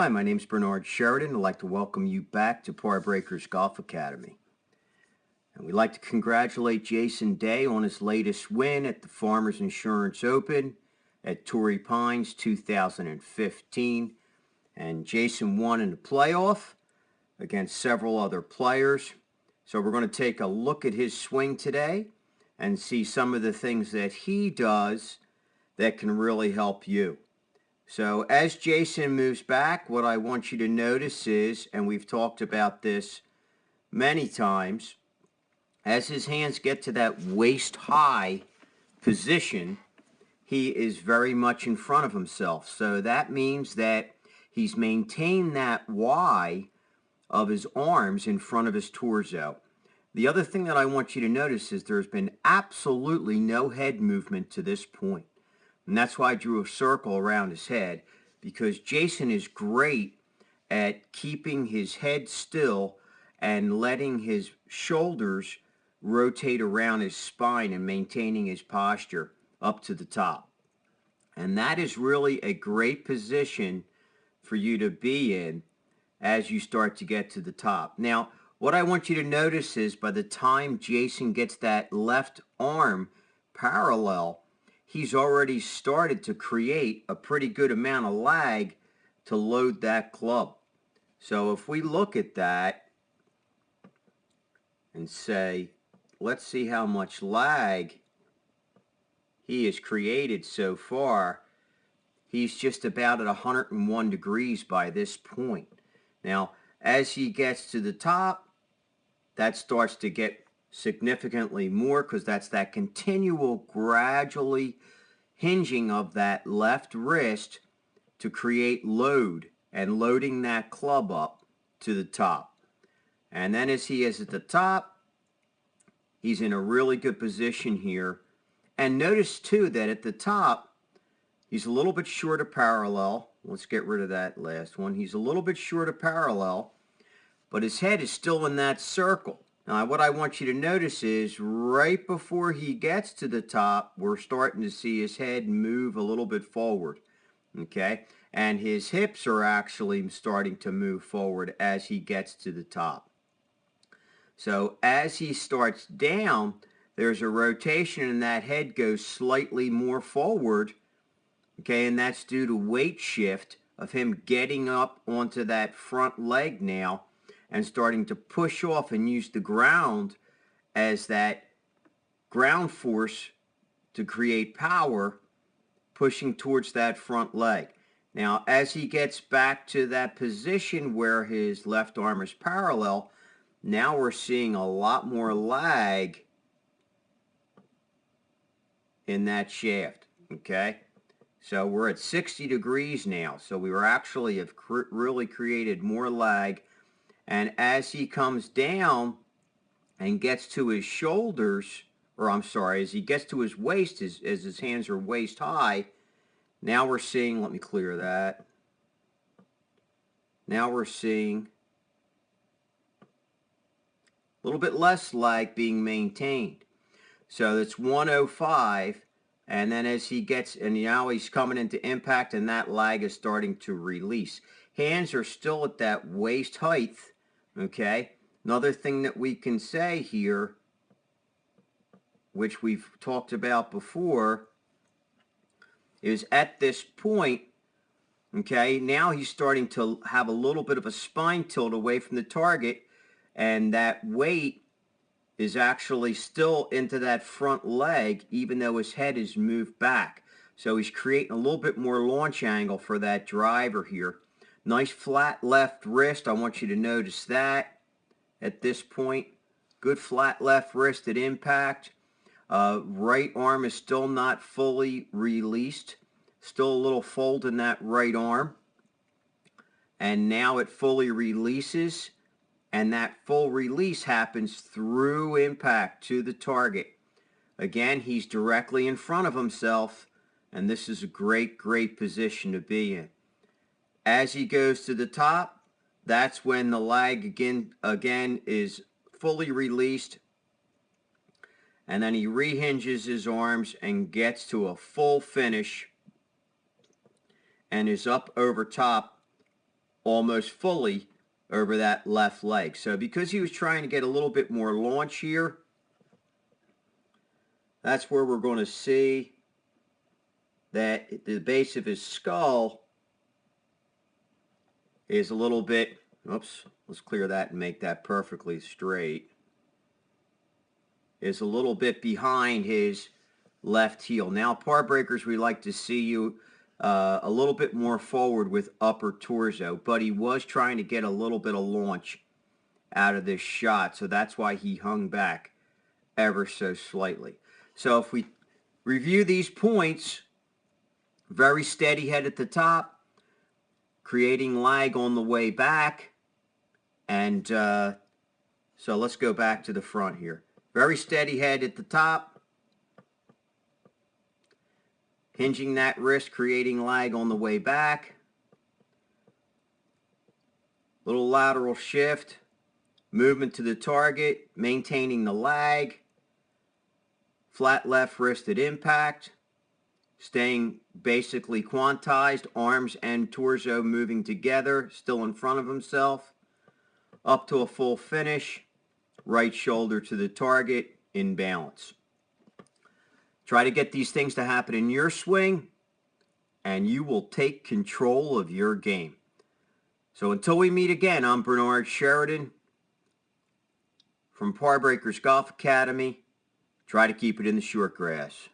Hi, my name's Bernard Sheridan. I'd like to welcome you back to Par Breakers Golf Academy. And we'd like to congratulate Jason Day on his latest win at the Farmers Insurance Open at Torrey Pines 2015. And Jason won in the playoff against several other players. So we're going to take a look at his swing today and see some of the things that he does that can really help you. So as Jason moves back, what I want you to notice is, and we've talked about this many times, as his hands get to that waist-high position, he is very much in front of himself. So that means that he's maintained that Y of his arms in front of his torso. The other thing that I want you to notice is there's been absolutely no head movement to this point. And that's why I drew a circle around his head, because Jason is great at keeping his head still and letting his shoulders rotate around his spine and maintaining his posture up to the top. And that is really a great position for you to be in as you start to get to the top. Now, what I want you to notice is by the time Jason gets that left arm parallel, he's already started to create a pretty good amount of lag to load that club. So if we look at that and say, let's see how much lag he has created so far, he's just about at 101 degrees by this point. Now, as he gets to the top, that starts to get significantly more, because that's that continual gradually hinging of that left wrist to create load and loading that club up to the top. And then as he is at the top, he's in a really good position here. And notice too that at the top, he's a little bit short of parallel. Let's get rid of that last one. He's a little bit short of parallel, but his head is still in that circle. Now, what I want you to notice is right before he gets to the top, we're starting to see his head move a little bit forward, okay? And his hips are actually starting to move forward as he gets to the top. So as he starts down, there's a rotation and that head goes slightly more forward, okay? And that's due to weight shift of him getting up onto that front leg now and starting to push off and use the ground as that ground force to create power, pushing towards that front leg. Now, as he gets back to that position where his left arm is parallel, now we're seeing a lot more lag in that shaft, okay? So we're at 60 degrees now, so we were actually have really created more lag. And as he comes down and gets to his shoulders, or I'm sorry, as he gets to his waist, as his hands are waist high, now we're seeing, let me clear that. Now we're seeing a little bit less lag being maintained. So it's 105, and then as he gets, and now he's coming into impact, and that lag is starting to release. Hands are still at that waist height. Okay, another thing that we can say here, which we've talked about before, is at this point, okay, now he's starting to have a little bit of a spine tilt away from the target, and that weight is actually still into that front leg, even though his head is moved back. So he's creating a little bit more launch angle for that driver here. Nice flat left wrist. I want you to notice that at this point. Good flat left wrist at impact. Right arm is still not fully released. Still a little fold in that right arm. And now it fully releases. And that full release happens through impact to the target. Again, he's directly in front of himself. And this is a great, great position to be in. As he goes to the top, that's when the lag again is fully released. And then he rehinges his arms and gets to a full finish and is up over top almost fully over that left leg. So because he was trying to get a little bit more launch here, that's where we're going to see that the base of his skull is a little bit, oops, let's clear that and make that perfectly straight, is a little bit behind his left heel. Now, par breakers, we like to see you a little bit more forward with upper torso, but he was trying to get a little bit of launch out of this shot, so that's why he hung back ever so slightly. So if we review these points, very steady head at the top, creating lag on the way back, and so let's go back to the front here. Very steady head at the top, hinging that wrist, creating lag on the way back. Little lateral shift, movement to the target, maintaining the lag. Flat left wrist at impact, staying basically quantized, arms and torso moving together, still in front of himself. Up to a full finish, right shoulder to the target, in balance. Try to get these things to happen in your swing, and you will take control of your game. So until we meet again, I'm Bernard Sheridan from Par Breakers Golf Academy. Try to keep it in the short grass.